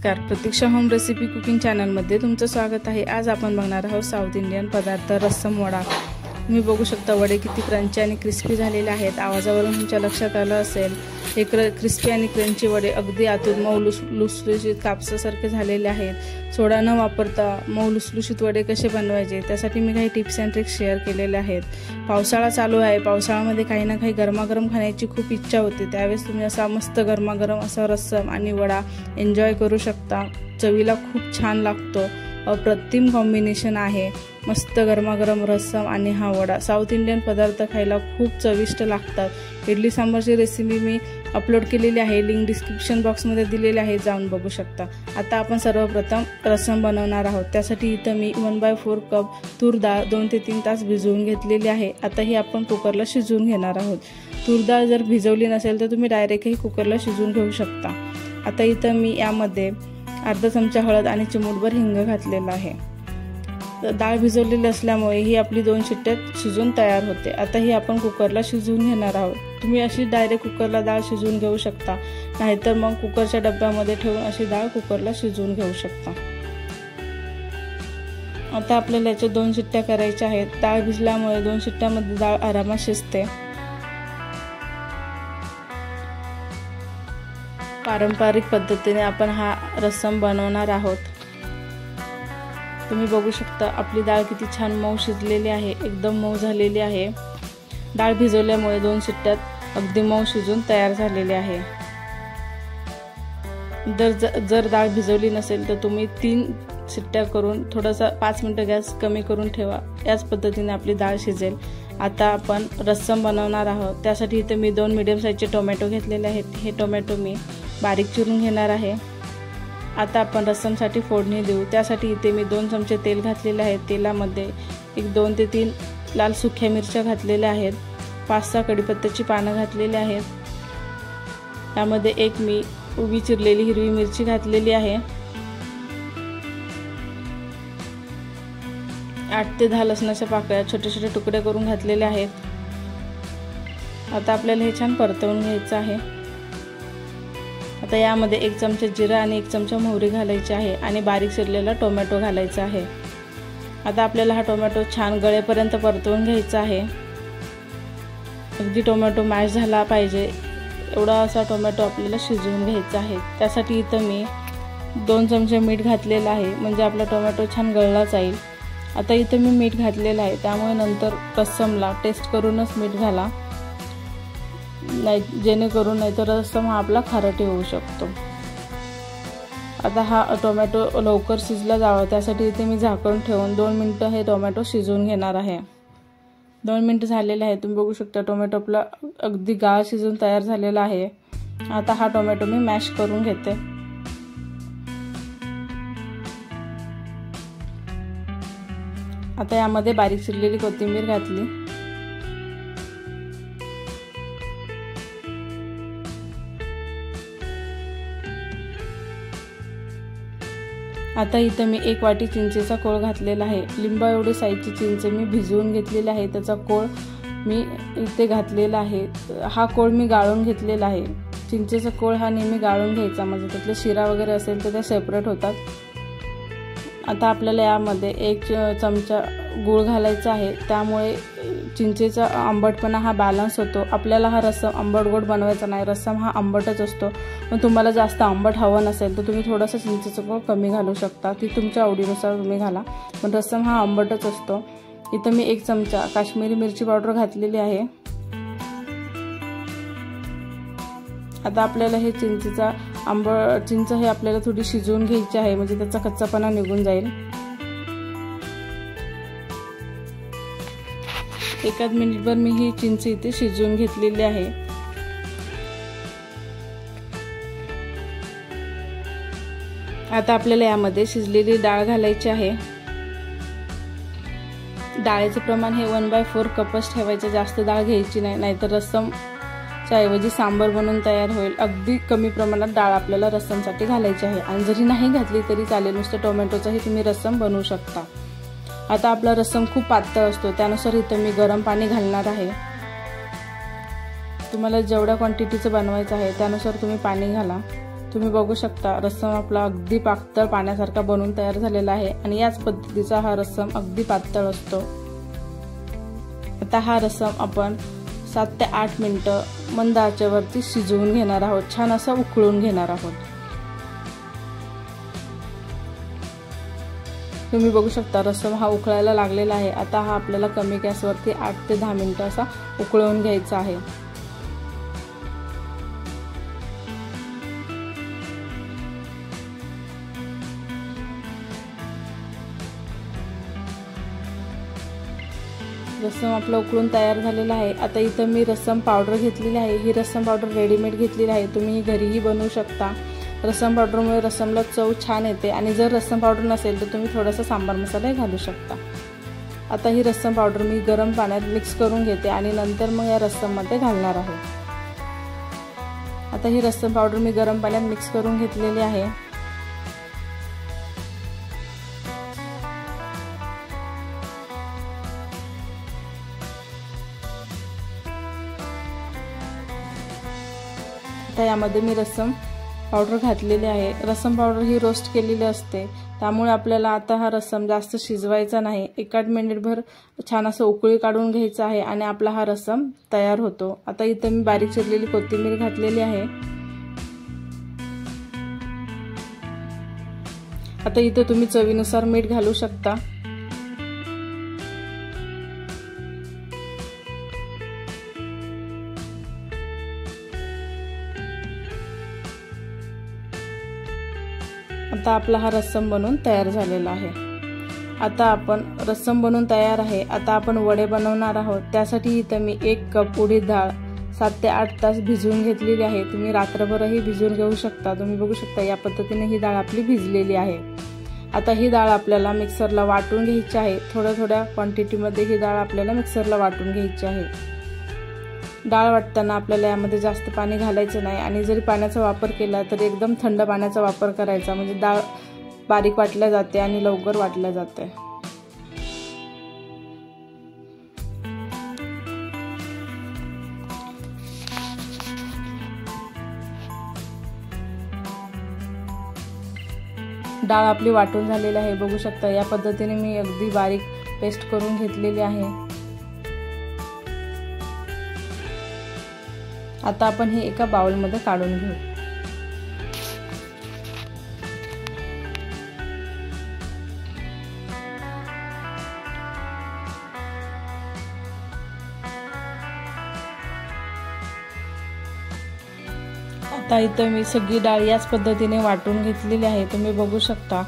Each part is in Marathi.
नमस्कार, प्रतीक्षा होम रेसिपी कुकिंग चॅनलमध्ये तुमचं स्वागत आहे। आज आपण बघणार आहोत साऊथ इंडियन पदार्थ रस्सम वडा। तुम्ही बघू शकता वडे किती क्रंची आणि क्रिस्पी झालेले आहेत। आवाजावरून तुमच्या लक्षात आलं असेल हे क्रिस्पी आणि क्रंची वडे अगदी आतून मऊ लुसलुशीत कापसासारखे झालेले आहेत। सोडा न वापरता मऊ लुसलुशीत वडे कसे बनवायचे त्यासाठी मी काही टिप्स अँड ट्रिक्स शेअर केलेले आहेत। पावसाळा चालू आहे, पावसाळ्यामध्ये काही ना काही गरमागरम खाण्याची खूप इच्छा होते। त्यावेळेस तुम्ही असा मस्त गरमागरम असा रस्सम आणि वडा एन्जॉय करू शकता। चवीला खूप छान लागतो, अप्रतिम कॉम्बिनेशन आहे। मस्त गरमागरम रस्सम आणि हा वडा। साऊथ इंडियन पदार्थ खायला खूप चविष्ट लागतात। इडली सांबारची रेसिपी मी अपलोड केलेली आहे, लिंक डिस्क्रिप्शन बॉक्समध्ये दिलेली आहे, जाऊन बघू शकता। आता आपण सर्वप्रथम रस्सम बनवणार आहोत। त्यासाठी इथं मी 1/4 कप तूर डाळ 2 ते 3 तास भिजवून घेतलेली आहे। आता ही आपण कुकरला शिजवून घेणार आहोत। तूर डाळ जर भिजवली नसेल तर तुम्ही डायरेक्टही कुकरला शिजवून घेऊ शकता। आता इथं मी यामध्ये अर्धा चमचा हळद आणि चिमूटभर हिंग घातलेला आहे। डाळ भिजवलेली असल्यामुळे ही आपली 2 शिट्ट्यात शिजून तयार होते। आता ही आपण कुकरला शिजवून घेणार आहोत। तुम्ही अशी डायरेक्ट कुकरला डाळ शिजवून घेऊ शकता, नाहीतर मग कुकरच्या डब्यामध्ये ठेवून अशी डाळ कुकरला शिजवून घेऊ शकता। आता आपल्याला याच्या 2 शिट्ट्या करायच्या आहेत। डाळ भिजल्यामुळे 2 शिट्ट्यामध्ये डाळ आरामात शिजते। पारंपरिक पद्धतीने आपण हा रस्सम बनवणार आहोत। तुम्ही बघू शकता आपली डाळ किती छान मऊ शिजलेली आहे, एकदम मऊ झालेली आहे। डाळ भिजवल्यामुळे 2 शिट्ट्यात अगदी मऊ शिजून तयार झालेली आहे। जर डाळ भिजवली नसेल तर तुम्ही 3 शिट्ट्या करून थोडासा 5 मिनिटं गॅस कमी करून ठेवा, याच पद्धतीने आपली डाळ शिजेल। आता आपण रस्सम बनवणार आहोत। त्यासाठी इथे मी 2 मीडियम साईजचे टोमॅटो घेतलेले आहेत। हे टोमॅटो मी बारीक चिरून घेणार आहे। आता आपण रस्समसाठी फोडणी देऊ। त्यासाठी इथे मी 2 चमचे तेल घातलेले आहे। तेलामध्ये 2 ते 3 लाल सुक्या मिरच्या घातलेल्या आहेत, 5-6 कढीपत्त्याची पानं घातलेली आहेत। त्यामध्ये एक मी उभी चिरलेली हिरवी मिरची घातलेली आहे। 8 ते 10 लसणाच्या पाकळ्या छोटे छोटे तुकडे करून घातलेले आहेत। आता आपल्याला हे छान परतवून घ्यायचं आहे। आता यामध्ये 1 चमचा जिरा आणि 1 चमचा मोहरी घालायची आहे आणि बारीक चिरलेला टोमॅटो घालायचा आहे। आता आपल्याला हा टोमॅटो छान गळेपर्यंत परतवून घ्यायचा आहे। अगदी टोमॅटो मॅश झाला पाहिजे एवढा असा टोमॅटो आपल्याला शिजवून घ्यायचा आहे। त्यासाठी इथं मी 2 चमचे मीठ घातलेलं आहे, म्हणजे आपला टोमॅटो छान गळला जाईल। आता इथं मी मीठ घातलेलं आहे, त्यामुळे नंतर रस्समला टेस्ट करूनच मीठ घाला, जेणेकरून नाहीतर रस्सम हा आपला खारट होऊ शकतो। आता हा टोमॅटो लवकर शिजला जावा त्यासाठी इथे मी झाकण ठेवून 2 मिनिटं हे टोमॅटो शिजवून घेणार आहे। 2 मिनिटं झालेले आहे। तुम्ही बघू शकता टोमॅटो आपला अगदी गाळ शिजून तयार झालेला आहे। आता हा टोमॅटो मी मॅश करून घेते। आता यामध्ये बारीक चिरलेली कोथिंबीर घातली। आता इथं मी 1 वाटी चिंचेचा कोळ घातलेला आहे। लिंबा एवढी साईजची चिंच मी भिजवून घेतलेली आहे, त्याचा कोळ मी इथे घातलेला आहे। हा कोळ मी गाळून घेतलेला आहे। चिंचेचा कोळ हा नेहमी गाळून घ्यायचा, म्हणजे त्यातले शिरा वगैरे असेल तर ते सेपरेट होतात। आता आपल्याला यामध्ये 1 चमचा गूळ घालायचा आहे, त्यामुळे चिंचेचा आंबटपणा हा बॅलन्स होतो। आपल्याला हा रस्सम आंबट गोड बनवायचा नाही, रस्सम हा आंबटच असतो। पण तुम्हाला जास्त आंबट हवं नसेल तर तुम्ही थोडासा चिंचेचा गूळ कमी घालू शकता, ती तुमच्या आवडीनुसार तुम्ही घाला, पण रस्सम हा आंबटच असतो। इथं मी 1 चमचा काश्मीरी मिरची पावडर घातलेली आहे। आता आपल्याला हे चिंच हे आपल्याला थोडी शिजवून घ्यायची आहे, म्हणजे त्याचा कच्चापणा निघून जाईल। 1 मिनिटभर मी ही चिंच इथे शिजवून घेतलेली आहे। आता आपल्याला यामध्ये शिजलेली डाळ घालायची आहे। डाळीचे प्रमाण हे 1/4 कपच ठेवायचं, जास्त डाळ घ्यायची नाही, नाहीतर रस्समच्या ऐवजी सांबर बनून तयार होईल। अगदी कमी प्रमाणात डाळ आपल्याला रस्समसाठी घालायची आहे, आणि जरी नाही घातली तरी चालेल, नुसतं टोमॅटोचाही तुम्ही रस्सम बनवू शकता। आता आपला रस्सम खूप पातळ असतो, त्यानुसार इथं मी गरम पाणी घालणार आहे। तुम्हाला जेवढ्या क्वांटिटीचं बनवायचं आहे त्यानुसार तुम्ही पाणी घाला। तुम्ही बघू शकता रस्सम आपला अगदी पातळ पाण्यासारखा बनून तयार झालेला आहे आणि याच पद्धतीचा हा रस्सम अगदी पातळ असतो। आता हा रस्सम आपण 7 ते 8 मिनिटं मंद आचेवरती शिजवून घेणार आहोत, छान असा उकळून घेणार आहोत। तुम्ही बघू शकता रस्सम हा उकळायला लागलेला आहे। आता हा आपल्याला कमी गॅसवरती 8 ते 10 मिनिटं असा उकळवून घ्यायचा आहे। रस्सम आपला उकळून तयार झालेला आहे। आता इथं मी रस्सम पावडर घेतलेली आहे। ही रस्सम पावडर रेडीमेड घेतलेली आहे, तुम्ही घरीही बनवू शकता। रस्सम पावडरमुळे रस्समला चव छान येते आणि जर रस्सम पावडर नसेल तर तुम्ही थोडासा सांबार मसाला घालू शकता। आता ही रस्सम पावडर मी गरम पाण्यात मिक्स करून घेते आणि नंतर मग या रस्सममध्ये घालणार आहे। आता ही रस्सम पावडर मी गरम पाण्यात मिक्स करून घेतलेली आहे। आता यामध्ये मी रस्सम पावडर घातलेली आहे। रस्सम पावडर ही रोस्ट केलेली असते, त्यामुळे आपल्याला आता हा रस्सम जास्त शिजवायचा नाही। 1 मिनिटभर छान असं उकळी काढून घ्यायचा आहे आणि आपला हा रस्सम तयार होतो। आता इथे मी बारीक चिरलेली कोथिंबीर घातलेली आहे। आता इथे तुम्ही चवीनुसार मीठ घालू शकता। आता आपला हा रस्सम बनवून तयार झालेला आहे। आता आपण रस्सम बनवून तयार आहे। आता आपण वडे बनवणार आहोत। त्यासाठी इथे मी 1 कप उडीद डाळ 7 ते 8 तास भिजवून घेतलेली आहे। तुम्ही रात्रभरही भिजवून घेऊ शकता। तुम्ही बघू शकता या पद्धतीने ही डाळ आपली भिजलेली आहे। आता ही डाळ आपल्याला मिक्सरला वाटून घ्यायची आहे। थोड्या क्वांटिटीमध्ये ही डाळ आपल्याला मिक्सरला वाटून घ्यायची आहे। डाळ वाटताना आपल्याला यामध्ये जास्त पाणी घालायचं नाही आणि जरी पाण्याचा वापर केला तर एकदम थंड पाण्याचा वापर करायचा, म्हणजे डाळ बारीक वाटल्या जाते आणि लवकर वाटल्या जाते। डाळ आपली वाटून झालेली आहे, बघू शकता या पद्धतीने मी अगदी बारीक पेस्ट करून घेतलेली आहे। आता आपण हे एका बाउलमध्ये काढून घेऊ। आता इथं मी सगळी डाळ याच पद्धतीने वाटून घेतलेली आहे, तुम्ही बघू शकता।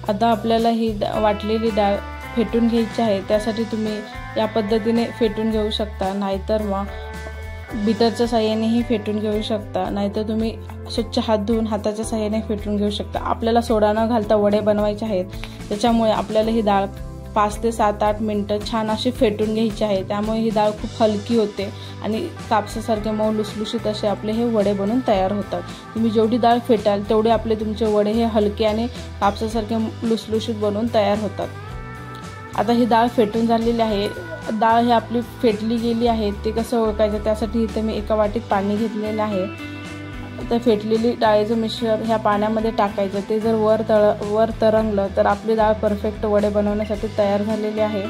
आता आपल्याला ही वाटलेली डाळ फेटून घ्यायची आहे, त्यासाठी तुम्ही या पद्धतीने फेटून घेऊ शकता, नाहीतर मग बीटरच्या साहाय्यानेही फेटून घेऊ शकता, नाहीतर तुम्ही स्वच्छ हात धुवून हाताच्या साहाय्याने फेटून घेऊ शकता। आपल्याला सोडा न घालता वडे बनवायचे आहेत, त्याच्यामुळे आपल्याला ही डाळ 5 ते 7-8 मिनिटं छान अशी फेटून घ्यायची आहे। त्यामुळे ही डाळ खूप हलकी होते आणि कापसासारखे मऊ लुसलुशीत असे आपले हे वडे बनून तयार होतात। तुम्ही जेवढी डाळ फेटाल तेवढे आपले तुमचे वडे हे हलके आणि कापसासारखे लुसलुशीत बनून तयार होतात। आता ही डाळ फेटून झालेली आहे। डाळ ही आपली फेटली गेली आहे ते कसं ओळखायचं, त्यासाठी इथे मी एका वाटीत पाणी घेतलेलं आहे। आता फेटलेली डाळीचं मिश्रण ह्या पाण्यामध्ये टाकायचं, ते जर वर तरंगलं तर आपली डाळ परफेक्ट वडे बनवण्यासाठी तयार झालेली आहे।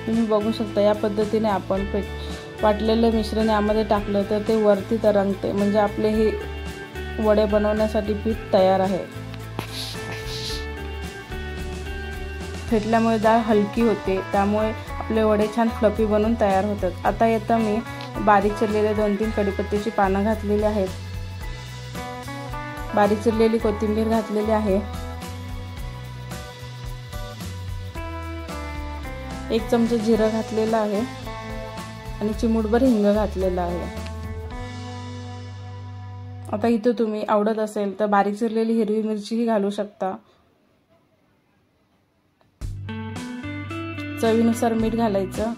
तुम्ही बघू शकता या पद्धतीने आपण वाटलेलं मिश्रण यामध्ये टाकलं तर ते वरती तरंगते, म्हणजे आपले हे वडे बनवण्यासाठी पीठ तयार आहे। फेटल्यामुळे डाळ हलकी होते, त्यामुळे आपले वडे छान फ्लफी बनून तयार होतात। आता येतं मी बारीक चिरलेले 2-3 कढीपत्त्याची पानं घातलेली आहेत, बारीक चिरलेली कोथिंबीर घातलेली आहे, 1 चमचा जिरं घातलेलं आहे आणि चिमूटभर हिंग घातलेला आहे। आता इथं तुम्ही आवडत असेल तर बारीक चिरलेली हिरवी मिरचीही घालू शकता। चवीनुसार मीठ घालायचं।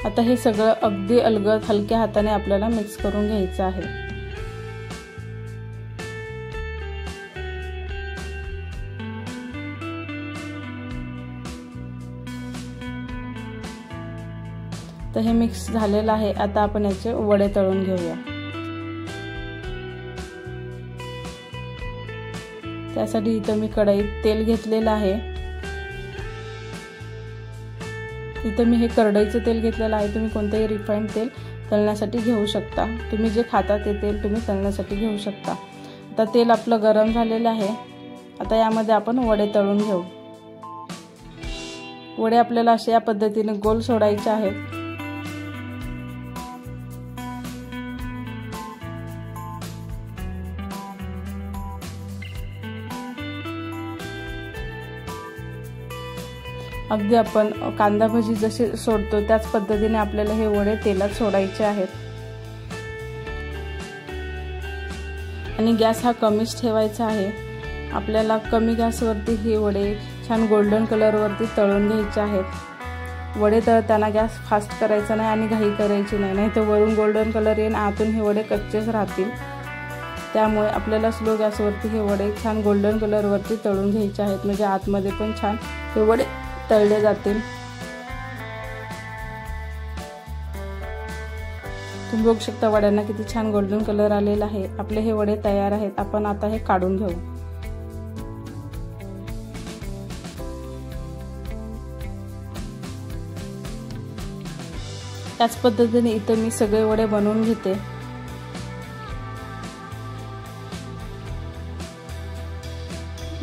आता हे सगळं अगदी अलगद हलक्या हाताने आपल्याला मिक्स करून घ्यायचं आहे। तर हे मिक्स झालेलं आहे। आता आपण याचे वडे तळून घेऊया। त्यासाठी इथं मी कढईत तेल घेतलेलं आहे। इथं मी हे करडईचं तेल घेतलेलं आहे। तुम्ही कोणतेही रिफाइंड तेल तळण्यासाठी घेऊ शकता। तुम्ही जे खाता ते तेल तुम्ही तळण्यासाठी घेऊ शकता। आता तेल आपलं गरम झालेलं आहे। आता यामध्ये आपण वडे तळून घेऊ। वडे आपल्याला अशा या पद्धतीने गोल सोडायचे आहेत। अगदी आपण कांदा भजी जसे सोडतो त्याच पद्धतीने आपल्याला हे वडे तेलात सोडायचे आहेत। आणि गॅस हा कमीच ठेवायचा आहे। आपल्याला कमी गॅसवरती हे वडे छान गोल्डन कलर वरती तळून घ्यायचे आहेत। वडे तळताना गॅस फास्ट करायचा नाही आणि घाई करायची नाही, नाहीतर वरून गोल्डन कलर येईल, आतून हे वडे कच्चेच राहतील। त्यामुळे आपल्याला स्लो गॅसवरती हे वडे छान गोल्डन कलर वरती तळून घ्यायचे आहेत, म्हणजे आतमध्ये पण छान हे वडे तळले जातील। तुम्ही बघू शकता वड्यांना किती छान गोल्डन कलर आलेला आहे। आपले हे वडे तयार आहेत। आपण आता हे काढून घेऊ। त्याच पद्धतीने इथे मी सगळे वडे बनवून घेते।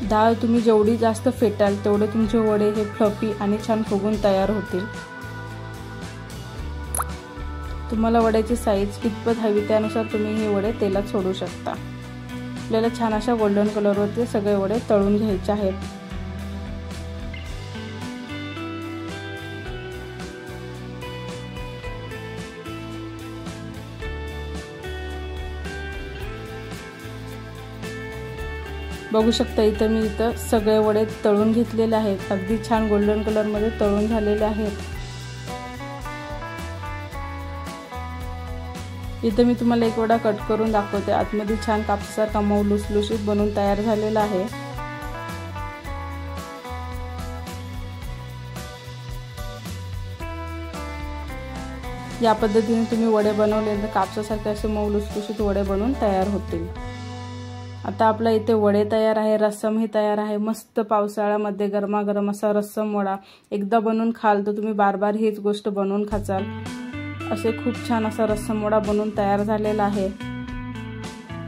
डाळ तुम्ही जेवढी जास्त फेटाल तेवढे तुमचे वडे हे फ्लफी आणि छान फुगून तयार होतील। तुम्हाला वड्याची साईज कितपत हवी त्यानुसार तुम्ही हे वडे तेलात सोडू शकता। आपल्याला छान अशा गोल्डन कलरवरती सगळे वडे तळून घ्यायचे आहेत। बघू शकता इथं मी सगळे वडे तळून घेतलेले आहेत। अगदी छान गोल्डन कलर मध्ये तळून झालेले आहेत। इथं मी तुम्हाला एक वडा कट करून दाखवते। आतमध्ये छान कापसासारखा मऊ लुसलुशीत बनून तयार झालेला आहे। या पद्धतीने तुम्ही वडे बनवले तर कापसासारखे असे मऊ लुसलुशीत वडे बनून तयार होतील। आता आपला इथे वडे तयार आहे, रस्सम ही तयार आहे। मस्त पावसाळ्यामध्ये गरमागरम असा रस्सम वडा एकदा बनवून खाल तर तुम्ही बार बार हीच गोष्ट बनवून खाचाल। असे खूप छान असा रस्सम वडा बनवून तयार झालेला आहे।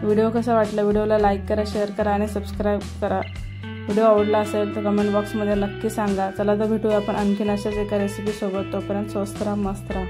व्हिडिओ कसा वाटला? व्हिडिओला लाईक करा, शेअर करा आणि सबस्क्राइब करा। व्हिडिओ आवडला असेल तर कमेंट बॉक्समध्ये नक्की सांगा। चला तर भेटूया आपण आणखीन अशाच एका रेसिपी सोबत। तोपर्यंत स्वस्त राहा, मस्त राहा।